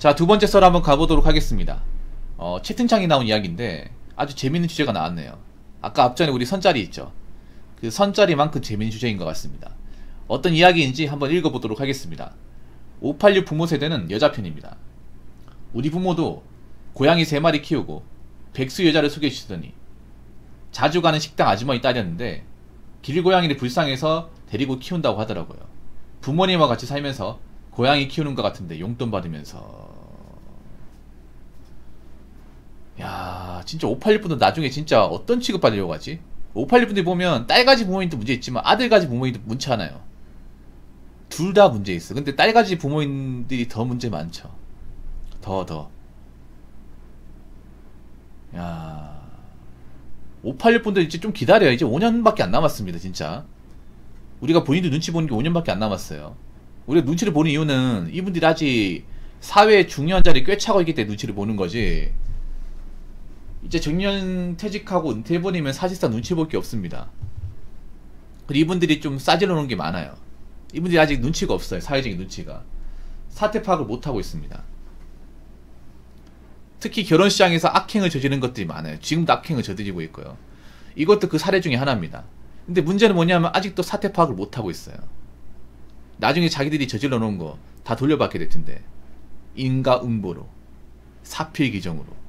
자, 두 번째 썰 한번 가보도록 하겠습니다. 채팅창에 나온 이야기인데 아주 재밌는 주제가 나왔네요. 아까 앞전에 우리 선짜리 있죠. 그 선짜리만큼 재밌는 주제인 것 같습니다. 어떤 이야기인지 한번 읽어보도록 하겠습니다. 586 부모 세대는 여자 편입니다. 우리 부모도 고양이 3마리 키우고 백수 여자를 소개해주시더니 자주 가는 식당 아주머니 딸이었는데 길고양이를 불쌍해서 데리고 키운다고 하더라고요. 부모님과 같이 살면서 고양이 키우는 것 같은데 용돈 받으면서. 야, 진짜 586분들 나중에 진짜 어떤 취급받으려고 하지? 586분들 보면 딸가지 부모님도 문제 있지만 아들가지 부모님도 문제 하나요. 둘 다 문제 있어. 근데 딸가지 부모님들이 더 문제 많죠. 더. 야, 586분들 이제 좀 기다려요. 이제 5년밖에 안 남았습니다, 진짜. 우리가 본인도 눈치 보는 게 5년밖에 안 남았어요. 우리가 눈치를 보는 이유는 이분들이 아직 사회에 중요한 자리에 꽤 차고 있기 때문에 눈치를 보는 거지. 이제 정년 퇴직하고 은퇴해버리면 사실상 눈치 볼 게 없습니다. 그리고 이분들이 좀 싸질러 놓은 게 많아요. 이분들이 아직 눈치가 없어요. 사회적인 눈치가. 사태 파악을 못하고 있습니다. 특히 결혼시장에서 악행을 저지르는 것들이 많아요. 지금도 악행을 저지르고 있고요. 이것도 그 사례 중에 하나입니다. 근데 문제는 뭐냐면 아직도 사태 파악을 못하고 있어요. 나중에 자기들이 저질러 놓은 거 다 돌려받게 될 텐데. 인과응보로, 사필기정으로.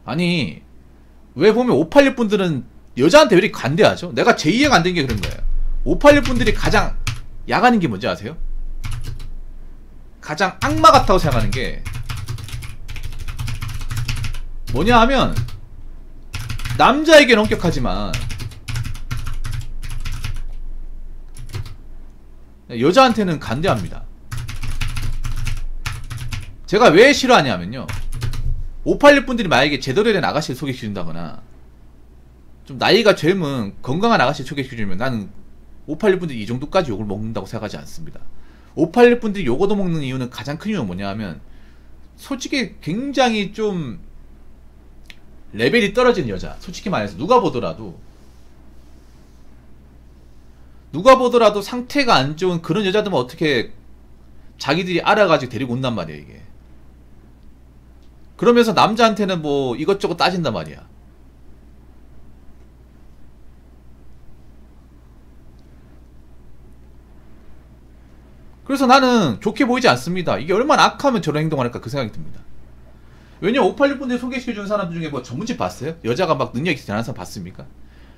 아니, 왜 보면 586분들은 여자한테 왜 이렇게 관대하죠? 내가 제 이해가 안 되는 게 그런 거예요. 586분들이 가장 야가는 게 뭔지 아세요? 가장 악마 같다고 생각하는 게 뭐냐 하면, 남자에게는 엄격하지만 여자한테는 간대합니다. 제가 왜 싫어하냐면요, 586분들이 만약에 제대로 된 아가씨를 소개시켜준다거나 좀 나이가 젊은 건강한 아가씨를 소개시켜주면 나는 586분들이 이 정도까지 욕을 먹는다고 생각하지 않습니다. 586분들이 욕 얻어먹는 이유는, 가장 큰 이유는 뭐냐 하면, 솔직히 굉장히 좀 레벨이 떨어진 여자, 솔직히 말해서 누가 보더라도 상태가 안 좋은 그런 여자들만 어떻게 자기들이 알아가지고 데리고 온단 말이야 이게. 그러면서 남자한테는 뭐 이것저것 따진단 말이야. 그래서 나는 좋게 보이지 않습니다. 이게 얼마나 악하면 저런 행동을 할까 그 생각이 듭니다. 왜냐면 586분들이 소개시켜준 사람들 중에 뭐 전문집 봤어요? 여자가 막 능력이 대단한 사람 봤습니까?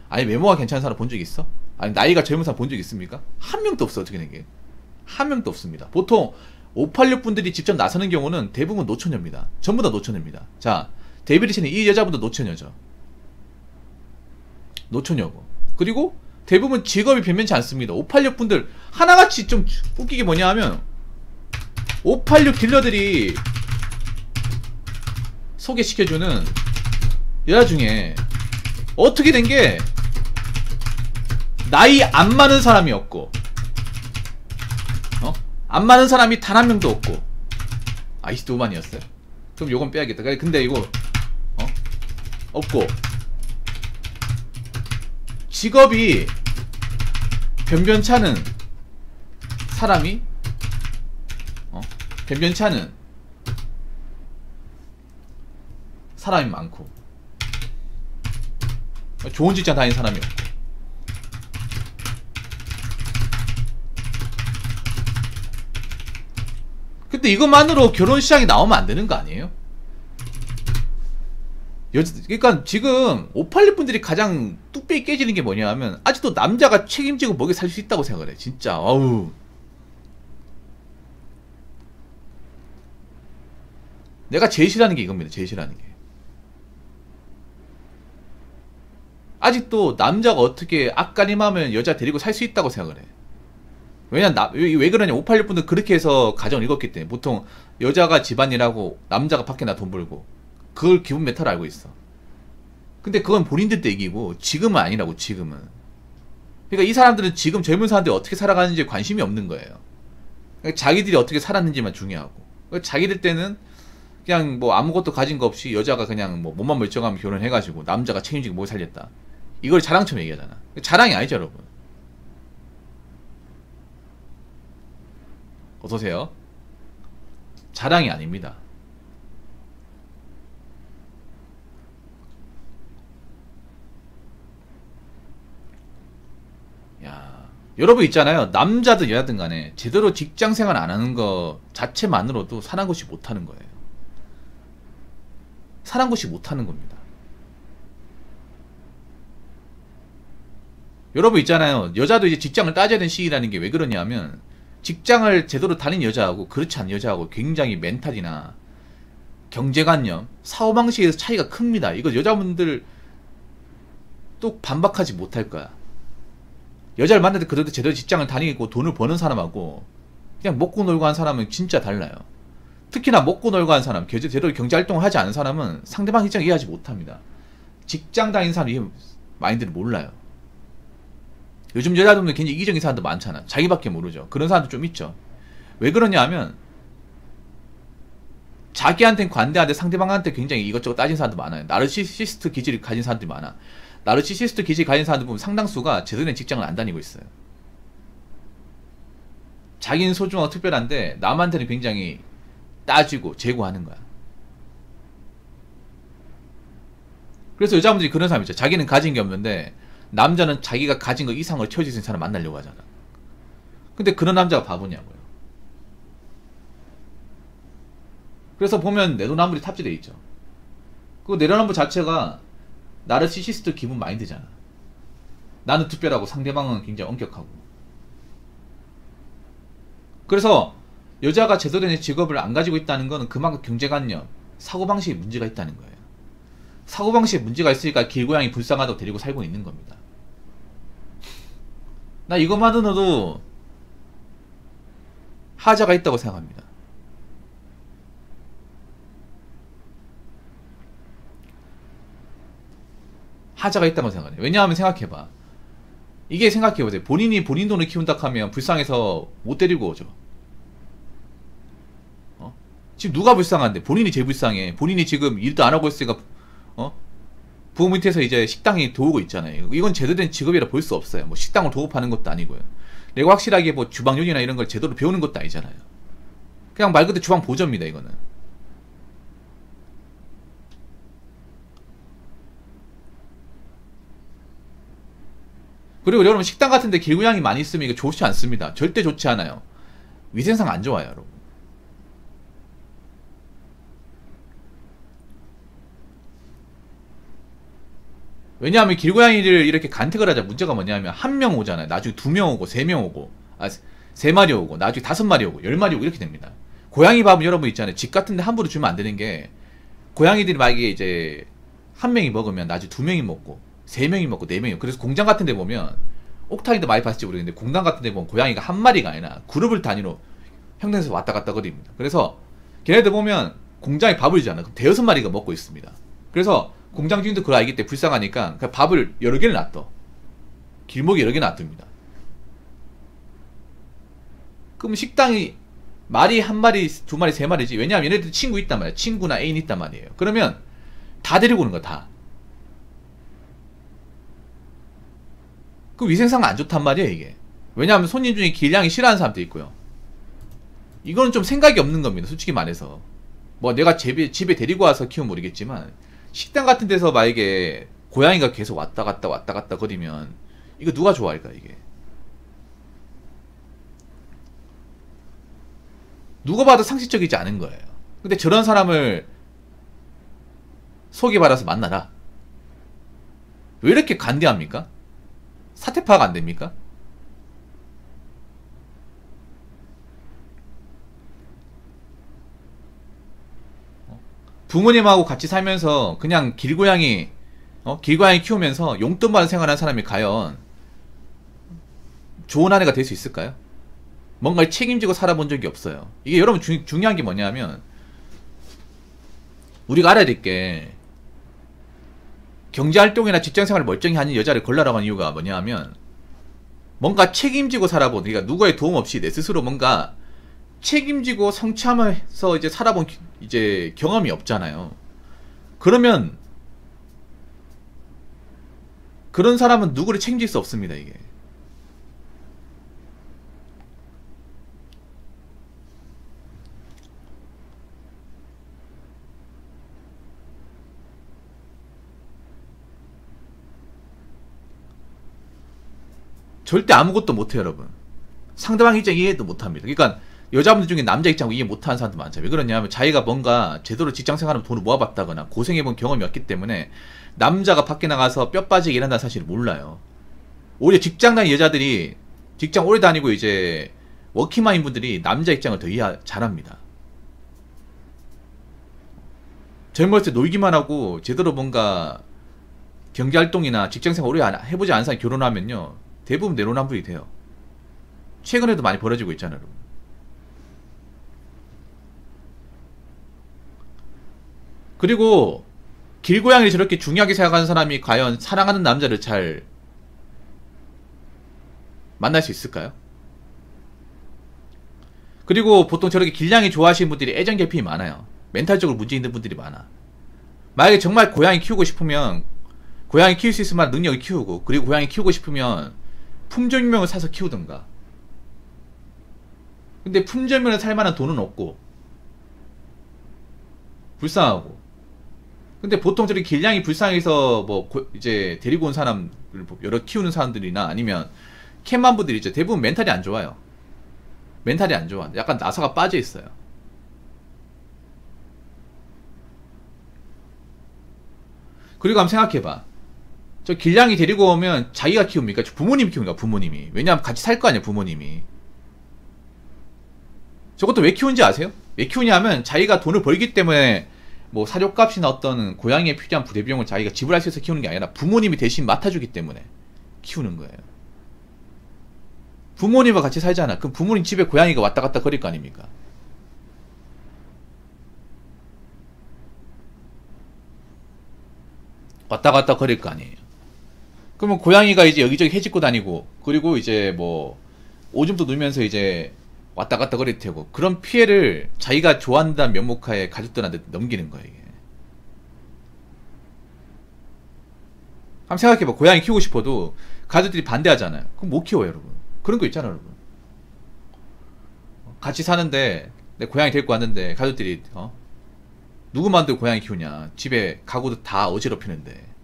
아니 외모가 괜찮은 사람 본 적 있어? 아니 나이가 젊은 사람 본 적 있습니까? 한 명도 없어. 어떻게 된 게? 한 명도 없습니다. 보통 586분들이 직접 나서는 경우는 대부분 노처녀입니다. 전부 다 노처녀입니다. 자, 데이비드 이 여자분도 노처녀죠. 노처녀고. 그리고 대부분 직업이 변변치 않습니다. 586분들 하나같이 좀 웃기게 뭐냐 하면, 586 딜러들이 소개시켜주는 여자 중에 어떻게 된 게 나이 안 많은 사람이 없고, 안 많은 사람이 단 한 명도 없고. 아이씨 도만이었어요? 그럼 요건 빼야겠다. 근데 이거 없고, 직업이 변변찮은 사람이 변변찮은 사람이 많고, 좋은 직장 다니는 사람이 없고. 근데 이것만으로 결혼 시장이 나오면 안 되는 거 아니에요? 그러니까 지금 586분들이 가장 뚝배기 깨지는 게 뭐냐 하면, 아직도 남자가 책임지고 먹여 살 수 있다고 생각을 해. 진짜. 어우. 내가 제일 싫어하는 게 이겁니다. 제일 싫어하는 게. 아직도 남자가 어떻게 앞가림하면 여자 데리고 살 수 있다고 생각을 해. 왜냐면 왜 그러냐, 586분들 그렇게 해서 가정을 읽었기 때문에. 보통 여자가 집안일하고 남자가 밖에 나 돈 벌고, 그걸 기본 메타로 알고 있어. 근데 그건 본인들 때 얘기고 지금은 아니라고. 지금은. 그러니까 이 사람들은 지금 젊은 사람들이 어떻게 살아가는지에 관심이 없는 거예요. 그러니까 자기들이 어떻게 살았는지만 중요하고. 그러니까 자기들 때는 그냥 뭐 아무것도 가진 거 없이 여자가 그냥 뭐 몸만 멀쩡하면 결혼해가지고 남자가 책임지고 뭘 살렸다. 이걸 자랑처럼 얘기하잖아. 자랑이 아니죠, 여러분. 어서오세요. 자랑이 아닙니다. 야, 여러분 있잖아요. 남자든 여자든 간에 제대로 직장생활 안 하는 거 자체만으로도 사랑고시 못하는 거예요. 사랑고시 못하는 겁니다. 여러분 있잖아요. 여자도 이제 직장을 따져야 되는 시기라는 게 왜 그러냐면 직장을 제대로 다닌 여자하고 그렇지 않은 여자하고 굉장히 멘탈이나 경제관념, 사고방식에서 차이가 큽니다. 이거 여자분들 또 반박하지 못할 거야. 여자를 만날 때 그래도 제대로 직장을 다니고 돈을 버는 사람하고 그냥 먹고 놀고 한 사람은 진짜 달라요. 특히나 먹고 놀고 한 사람, 제대로 경제활동을 하지 않은 사람은 상대방 입장을 이해하지 못합니다. 직장 다니는 사람이 이 마인드를 몰라요. 요즘 여자분들 굉장히 이기적인 사람도 많잖아. 자기밖에 모르죠. 그런 사람도 좀 있죠. 왜 그러냐 하면 자기한테는 관대한데 상대방한테 굉장히 이것저것 따진 사람도 많아요. 나르시시스트 기질을 가진 사람들이 많아. 나르시시스트 기질 가진 사람들 보면 상당수가 제대로 된 직장을 안 다니고 있어요. 자기는 소중하고 특별한데 남한테는 굉장히 따지고 제고하는 거야. 그래서 여자분들이 그런 사람 있죠. 자기는 가진 게 없는데 남자는 자기가 가진 거 이상을 채워줄 수 있는 사람 만나려고 하잖아. 근데 그런 남자가 바보냐고요. 그래서 보면 내로남불이 탑재되어 있죠. 그 내로남불 자체가 나르시시스트 기분 마인드잖아. 나는 특별하고 상대방은 굉장히 엄격하고. 그래서 여자가 제대로 된 직업을 안 가지고 있다는 거는 그만큼 경제관념, 사고방식에 문제가 있다는 거예요. 사고방식에 문제가 있으니까 길고양이 불쌍하다고 데리고 살고 있는 겁니다. 나 이것만으로도 하자가 있다고 생각합니다. 하자가 있다고 생각해요. 왜냐하면 생각해봐. 이게 생각해보세요. 본인이 본인 돈을 키운다 하면 불쌍해서 못 데리고 오죠. 지금 누가 불쌍한데? 본인이 제일 불쌍해. 본인이 지금 일도 안 하고 있으니까 부모 밑에서 이제 식당에 도우고 있잖아요. 이건 제대로 된 직업이라 볼 수 없어요. 뭐 식당을 도up하는 것도 아니고요. 내가 확실하게 뭐 주방 요리나 이런 걸 제대로 배우는 것도 아니잖아요. 그냥 말 그대로 주방 보조입니다, 이거는. 그리고 여러분 식당 같은데 길고양이 많이 있으면 이거 좋지 않습니다. 절대 좋지 않아요. 위생상 안 좋아요, 여러분. 왜냐하면 길고양이를 이렇게 간택을 하자 문제가 뭐냐면 한 명 오잖아요. 나중에 2명 오고 3명 오고 3마리 오고 나중에 5마리 오고 10마리 오고 이렇게 됩니다. 고양이 밥은 여러분 있잖아요. 집 같은데 함부로 주면 안 되는 게 고양이들이 만약에 이제 한 명이 먹으면 나중에 2명이 먹고 3명이 먹고 4명이. 그래서 공장 같은 데 보면 옥타인도 많이 봤을지 모르겠는데 공장 같은 데 보면 고양이가 한 마리가 아니라 그룹을 단위로 형성해서 왔다 갔다 거립니다. 그래서 걔네들 보면 공장에 밥을 주잖아. 그럼 대여섯 마리가 먹고 있습니다. 그래서 공장 주인도 그걸 알기 때문에 불쌍하니까 밥을 여러 개를 놔둬. 길목에 여러 개 놔둡니다. 그럼 식당이 말이 한 마리, 2마리, 3마리지. 왜냐하면 얘네들 친구 있단 말이야. 친구나 애인 있단 말이에요. 그러면 다 데리고 오는 거야, 다. 그 위생상 안 좋단 말이에요, 이게. 왜냐하면 손님 중에 길냥이 싫어하는 사람도 있고요. 이거는 좀 생각이 없는 겁니다, 솔직히 말해서. 뭐 내가 집에 데리고 와서 키우면 모르겠지만 식당 같은 데서 만약에 고양이가 계속 왔다 갔다 거리면 이거 누가 좋아할까, 이게. 누가 봐도 상식적이지 않은 거예요. 근데 저런 사람을 소개받아서 만나라. 왜 이렇게 간대합니까? 사태 파악 안 됩니까? 부모님하고 같이 살면서 그냥 길고양이 키우면서 용돈 받은 생활하는 사람이 과연 좋은 아내가 될 수 있을까요? 뭔가를 책임지고 살아본 적이 없어요. 이게 여러분 중요한 게 뭐냐면 우리가 알아야 될 게 경제활동이나 직장생활을 멀쩡히 하는 여자를 골라라고 하는 이유가 뭐냐 하면 뭔가 책임지고 살아본, 그러니까 누구의 도움 없이 내 스스로 뭔가 책임지고 성취하면서 이제 살아본 이제 경험이 없잖아요. 그러면 그런 사람은 누구를 책임질 수 없습니다, 이게. 절대 아무것도 못해요, 여러분. 상대방 입장 이해도 못합니다. 그러니까 여자분들 중에 남자 입장 이해 못하는 사람도 많죠. 왜 그러냐면 자기가 뭔가 제대로 직장생활하면 돈을 모아봤다거나 고생해본 경험이 없기 때문에 남자가 밖에 나가서 뼈 빠지게 일한다는 사실을 몰라요. 오히려 직장 다니는 여자들이 직장 오래 다니고 이제 워킹맘인 분들이 남자 입장을 더 이해 잘합니다. 젊었을 때 놀기만 하고 제대로 뭔가 경제활동이나 직장생활 오래 해보지 않은 사람이 결혼하면요 대부분 내로남불이 돼요. 최근에도 많이 벌어지고 있잖아요, 여러분. 그리고 길고양이를 저렇게 중요하게 생각하는 사람이 과연 사랑하는 남자를 잘 만날 수 있을까요? 그리고 보통 저렇게 길냥이 좋아하시는 분들이 애정결핍이 많아요. 멘탈적으로 문제 있는 분들이 많아. 만약에 정말 고양이 키우고 싶으면 고양이 키울 수 있을 만한 능력을 키우고, 그리고 고양이 키우고 싶으면 품종명을 사서 키우든가. 근데 품종명을 살 만한 돈은 없고 불쌍하고. 근데 보통 저렇게 길냥이 불쌍해서 뭐 이제 데리고 온 사람을 여러 키우는 사람들이나 아니면 캣맘분들이 있죠. 대부분 멘탈이 안 좋아요. 멘탈이 안 좋아. 약간 나사가 빠져 있어요. 그리고 한번 생각해봐. 저 길냥이 데리고 오면 자기가 키웁니까? 부모님이 키웁니까? 부모님이. 왜냐하면 같이 살 거 아니야, 부모님이. 저것도 왜 키우는지 아세요? 왜 키우냐면 자기가 돈을 벌기 때문에 뭐 사료값이나 어떤 고양이에 필요한 부대비용을 자기가 지불할 수 있어서 키우는 게 아니라 부모님이 대신 맡아주기 때문에 키우는 거예요. 부모님과 같이 살잖아. 그럼 부모님 집에 고양이가 왔다 갔다 거릴 거 아닙니까? 왔다 갔다 거릴 거 아니에요. 그러면 고양이가 이제 여기저기 헤집고 다니고, 그리고 이제 뭐 오줌도 누면서 이제 왔다 갔다 거릴 테고, 그런 피해를 자기가 좋아한다는 명목하에 가족들한테 넘기는 거예요, 이게. 한번 생각해봐. 고양이 키우고 싶어도 가족들이 반대하잖아요. 그럼 못 키워요, 여러분. 그런 거 있잖아요, 여러분. 같이 사는데 내 고양이 데리고 왔는데 가족들이 누구 만들고 고양이 키우냐, 집에 가구도 다 어지럽히는데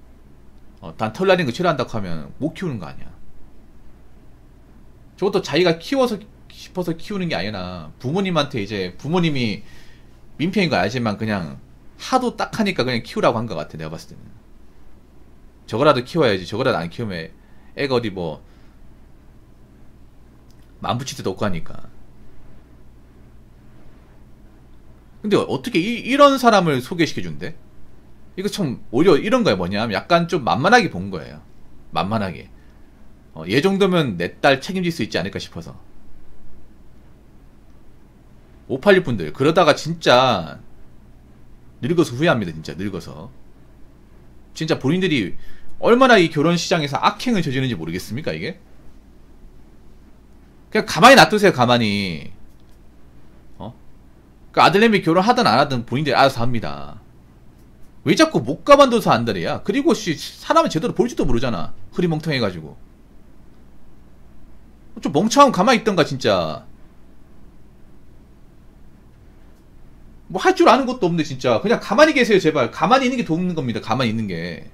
단 털 날린 거 싫어한다고 하면 못 키우는 거 아니야. 저것도 자기가 키워서 싶어서 키우는 게 아니라 부모님한테 이제 부모님이 민폐인 거 알지만 그냥 하도 딱하니까 그냥 키우라고 한 것 같아, 내가 봤을 때는. 저거라도 키워야지. 저거라도 안 키우면 애가 어디 뭐 만붙일 때도 없고 하니까. 근데 어떻게 이런 사람을 소개시켜준대? 이거 참 오히려 이런 거야. 뭐냐면 약간 좀 만만하게 본 거예요. 만만하게. 얘 정도면 내 딸 책임질 수 있지 않을까 싶어서. 586분들 그러다가 진짜 늙어서 후회합니다. 진짜 늙어서. 진짜 본인들이 얼마나 이 결혼 시장에서 악행을 저지르는지 모르겠습니까, 이게? 그냥 가만히 놔두세요, 가만히. 그 아들내미 결혼하든 안 하든 본인들이 알아서 합니다. 왜 자꾸 못 가만둬서 안달이야? 그리고 사람은 제대로 볼지도 모르잖아. 흐리멍텅해가지고. 좀 멍청하면 가만히 있던가, 진짜. 뭐 할 줄 아는 것도 없는데, 진짜. 그냥 가만히 계세요, 제발. 가만히 있는 게 도움인 겁니다, 가만히 있는 게.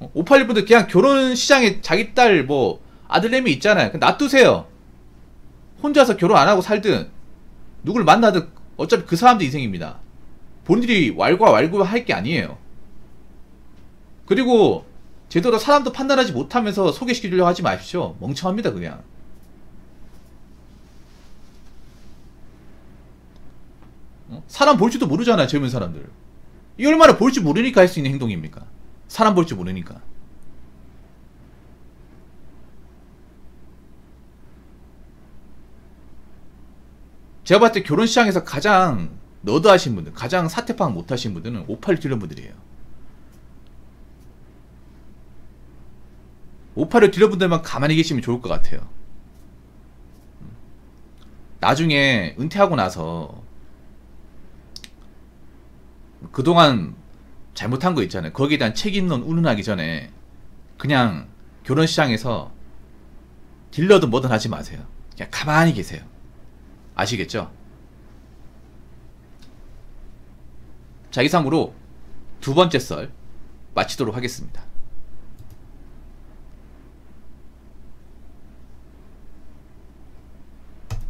581분들 그냥 결혼 시장에 자기 딸 뭐 아들내미 있잖아요. 그냥 놔두세요. 혼자서 결혼 안 하고 살든 누굴 만나든 어차피 그 사람들 인생입니다. 본인들이 왈가왈부 할 게 아니에요. 그리고 제대로 사람도 판단하지 못하면서 소개시켜주려고 하지 마십시오. 멍청합니다, 그냥. 사람 볼 줄도 모르잖아요, 젊은 사람들. 이 얼마나 볼 줄 모르니까 할 수 있는 행동입니까? 사람 볼 줄 모르니까. 제가 봤을 때 결혼 시장에서 가장 너드하신 분들, 가장 사태 파악 못하신 분들은 581 딜러 분들이에요. 581 딜러 분들만 가만히 계시면 좋을 것 같아요. 나중에 은퇴하고 나서 그동안 잘못한 거 있잖아요. 거기에 대한 책임론 운운하기 전에 그냥 결혼시장에서 딜러든 뭐든 하지 마세요. 그냥 가만히 계세요. 아시겠죠? 자, 이상으로 두 번째 썰 마치도록 하겠습니다.